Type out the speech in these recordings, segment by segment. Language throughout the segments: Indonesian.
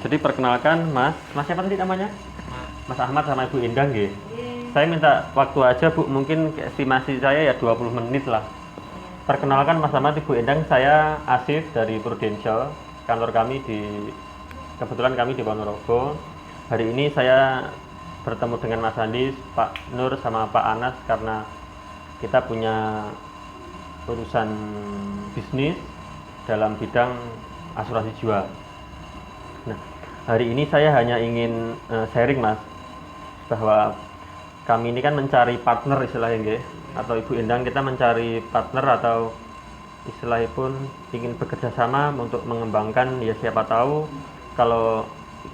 Jadi perkenalkan Mas siapa tadi namanya? Mas Ahmad sama Ibu Indah nggih. Saya minta waktu aja Bu, mungkin estimasi saya ya 20 menit lah. Perkenalkan Mas Ahmad, Ibu Endang, saya Asif dari Prudential. Kantor kami kebetulan kami di Ponorogo. Hari ini saya bertemu dengan Mas Andi, Pak Nur sama Pak Anas karena kita punya urusan bisnis dalam bidang asuransi jiwa. Nah, hari ini saya hanya ingin sharing Mas, bahwa kami ini kan mencari partner istilahnya nggih, atau Ibu Endang kita mencari partner atau istilahnya pun ingin bekerja sama untuk mengembangkan, ya siapa tahu kalau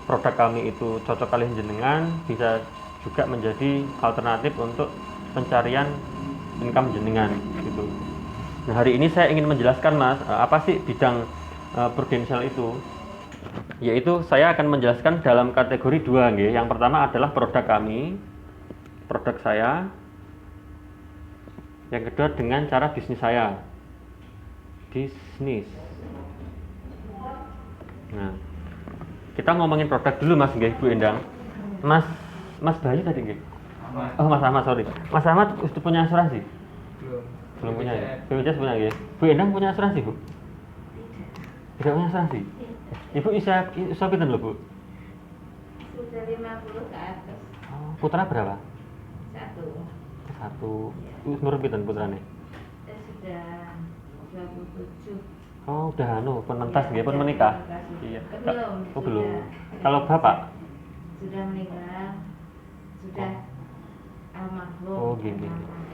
produk kami itu cocok kali jenengan bisa juga menjadi alternatif untuk pencarian income jenengan gitu. Nah, hari ini saya ingin menjelaskan Mas, apa sih bidang Prudential itu? Yaitu saya akan menjelaskan dalam kategori dua nggih. Yang pertama adalah produk kami, produk saya. Yang kedua dengan cara bisnis saya. Bisnis. Nah, kita ngomongin produk dulu Mas nggih, Bu Endang. Mas Bayu tadi nggih. Oh, Mas Ahmad, sorry. Mas Ahmad sudah punya asuransi? Belum punya ya? BPJS punya ya? Bu Endang punya asuransi, Bu? Tidak punya asuransi? Ibu bisa pinten lho, Bu? Sudah 50 ke atas. Oh, putra berapa? Satu. Satu. Umur pinten putrane? Sudah 27. Oh, udah pun mentas nggih, pun menikah. Iya. Belum. Oh, belum. Sudah. Kalau Bapak? Sudah meninggal. Sudah almarhum. Oh, gini.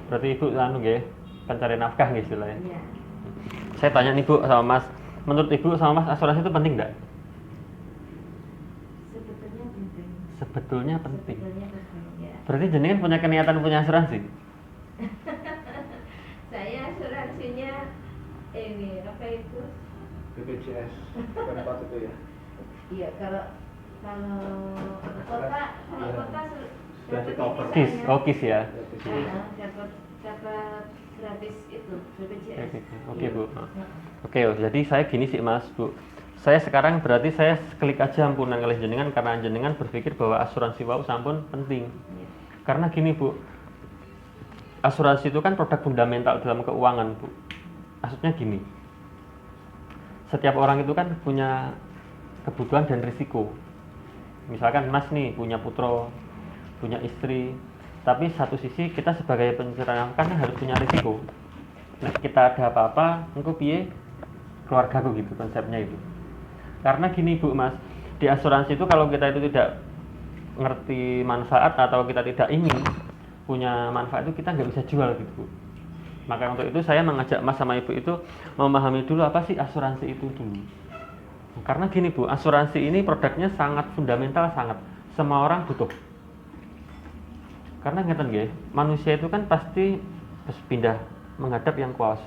Berarti Ibu nggih, pencari nafkah nggih istilahnya. Iya. Saya tanya nih Bu sama Mas, menurut Ibu sama Mas asuransi itu penting enggak? Sebetulnya penting. Sebetulnya penting. Sebetulnya penting, ya. Berarti jenengan punya keniatan punya asuransi? Saya asuransinya ini apa itu? BPJS keempat itu ya. Iya, kalau kota Sudah di cover. Kis ya. dapat gratis itu BPJS. Oke Bu. Oke, jadi saya gini sih Mas Bu. Saya sekarang berarti saya klik aja ampunan kalih jenengan karena jenengan berpikir bahwa asuransi wau sampun penting. Iya. Karena gini Bu, asuransi itu kan produk fundamental dalam keuangan Bu. Maksudnya gini, setiap orang itu kan punya kebutuhan dan risiko. Misalkan Mas nih punya putra, punya istri, tapi satu sisi kita sebagai pencari nafkah kan harus punya risiko. Nah, kita ada apa-apa, engko piye keluargaku gitu konsepnya itu. Karena gini Bu Mas, di asuransi itu kalau kita itu tidak ngerti manfaat atau kita tidak ingin punya manfaat itu kita nggak bisa jual gitu Bu. Maka untuk itu saya mengajak Mas sama Ibu itu memahami dulu apa sih asuransi itu dulu. Karena gini Bu, asuransi ini produknya sangat fundamental, sangat semua orang butuh. Karena ngeten nggih, manusia itu kan pasti pindah menghadap yang kuas.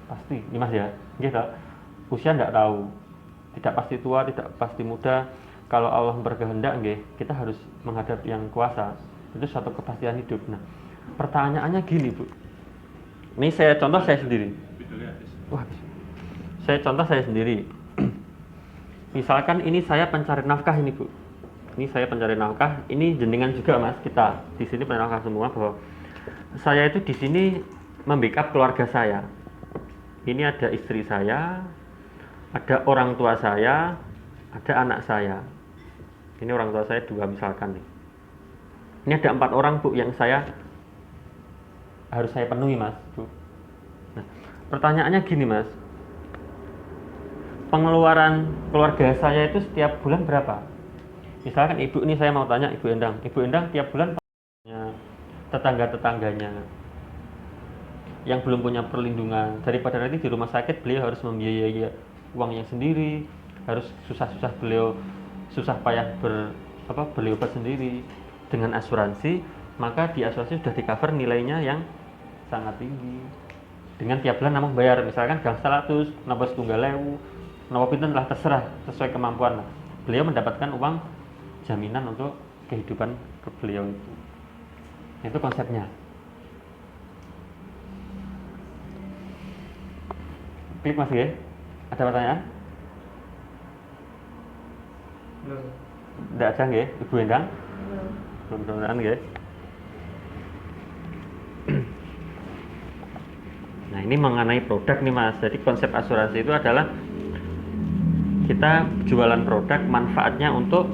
Pasti, ini Mas ya. Nggih ta? Usia enggak tahu. Tidak pasti tua, tidak pasti muda. Kalau Allah berkehendak nggih, kita harus menghadap yang kuasa. Itu satu kepastian hidup. Nah, pertanyaannya gini, Bu. Ini saya contoh saya sendiri. Wah, saya contoh saya sendiri. Misalkan ini saya pencari nafkah ini, Bu. Ini saya pencari nafkah, ini jenengan juga Mas, kita di sini pencari nafkah semua bahwa saya itu di sini membackup keluarga saya. Ini ada istri saya, ada orang tua saya, ada anak saya. Ini orang tua saya 2 misalkan nih. Ini ada 4 orang Bu yang harus saya penuhi Mas, Bu. Nah, pertanyaannya gini Mas. Pengeluaran keluarga saya itu setiap bulan berapa? Misalkan Ibu ini saya mau tanya Ibu Endang. Ibu Endang tiap bulan punya tetangga-tetangganya yang belum punya perlindungan, daripada nanti di rumah sakit beliau harus membiayai uangnya sendiri, harus susah-susah beliau susah payah beli obat sendiri. Dengan asuransi, maka di asuransi sudah di cover nilainya yang sangat tinggi. Dengan tiap bulan namung bayar, misalkan gang 100, napa setunggal ewu, napa pinten lah terserah sesuai kemampuan lah. Beliau mendapatkan uang jaminan untuk kehidupan beliau itu. Itu konsepnya. Klik Mas ya. Ada pertanyaan? Belum. Tidak ada nggih, Ibu Endang? Belum. Belum mudah nggih. Nah, ini mengenai produk nih Mas. Jadi konsep asuransi itu adalah kita jualan produk manfaatnya untuk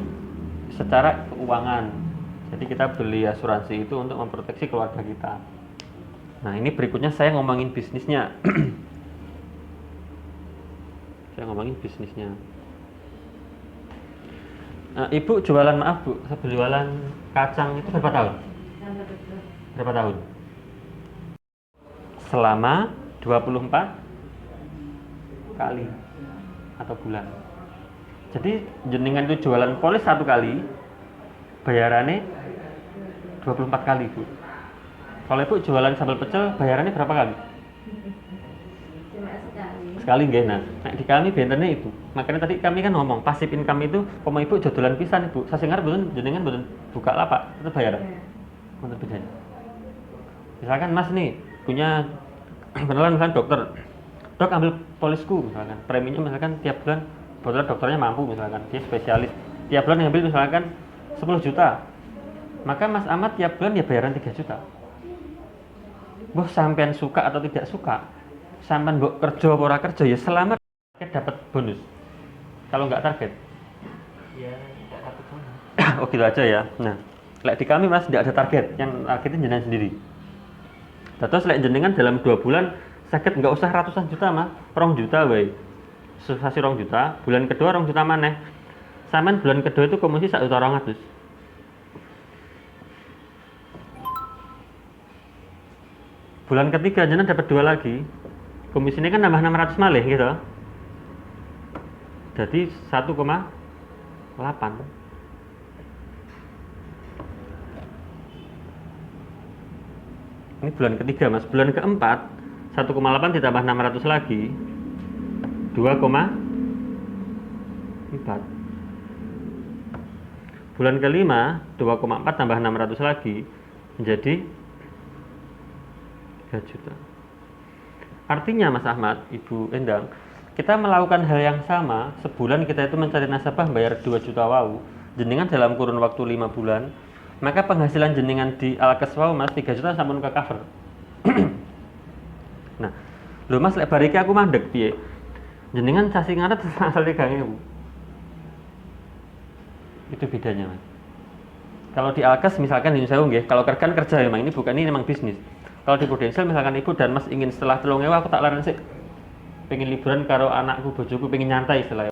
secara keuangan. Jadi kita beli asuransi itu untuk memproteksi keluarga kita. Nah, ini berikutnya saya ngomongin bisnisnya. Saya ngomongin bisnisnya. Ibu jualan, maaf Bu, saya jualan kacang itu berapa tahun? Tambah betul. Berapa tahun? Selama 24 kali atau bulan. Jadi jenengan itu jualan polis 1 kali, bayarannya 24 kali Bu. Kalau Ibu jualan sambal pecel, bayarannya berapa kali? Cuma sekali. Sekali nggih. Nah, di kami bentennya itu. Makanya tadi kami kan ngomong pasif income itu pemain Ibu jodolan pisan Ibu. Saya ngarep mboten jenengan mboten buka lapak, itu bayaran. Ya. Mboten bedanya. Misalkan Mas nih punya kenalan misalkan dokter. Dok ambil polisku misalkan. Preminya misalkan tiap bulan kebetulan dokternya mampu misalkan, dia spesialis. Tiap bulan ngambil misalkan 10 juta. Maka Mas Ahmad tiap bulan ya bayaran 3 juta. Boh sampean suka atau tidak suka, sampean mbok kerja apa ora kerja ya selama dapat bonus. Kalau nggak target, Ya, tidak dapat sana. oh gitu aja ya. Nah, lek di kami Mas tidak ada target, yang targetin jenengan sendiri. Terus lek jenengan dalam 2 bulan sakit nggak usah ratusan juta Mas, 2 juta wae. Susasi 2 juta, bulan kedua 2 juta maneh. Sampean bulan kedua itu komisi 1.200.000. Bulan ketiga jenengan dapat 2 lagi. Komisinya kan nambah 600 malih gitu. Jadi 1,8. Ini bulan ketiga Mas. Bulan keempat 1,8 ditambah 600 lagi 2,4. Bulan kelima 2,4 tambah 600 lagi menjadi 3 juta. Artinya Mas Ahmad, Ibu Endang, kita melakukan hal yang sama. Sebulan kita itu mencari nasabah bayar 2 juta wau. Jenengan dalam kurun waktu 5 bulan, maka penghasilan jenengan di Alkes wau Mas 3 juta sampun ke cover. Nah, lho Mas lek bariki aku mandek piye? Jenengan sasi ngaret asal 3.000. Itu bedanya Mas. Kalau di Alkes misalkan di Sewu nggih, kalau kerja memang ini bukan, ini memang bisnis. Kalau di Prudential misalkan Ibu dan Mas ingin setelah 3.000 aku tak larang sih. Pengen liburan karo anakku, bojoku, pengen nyantai istilahnya.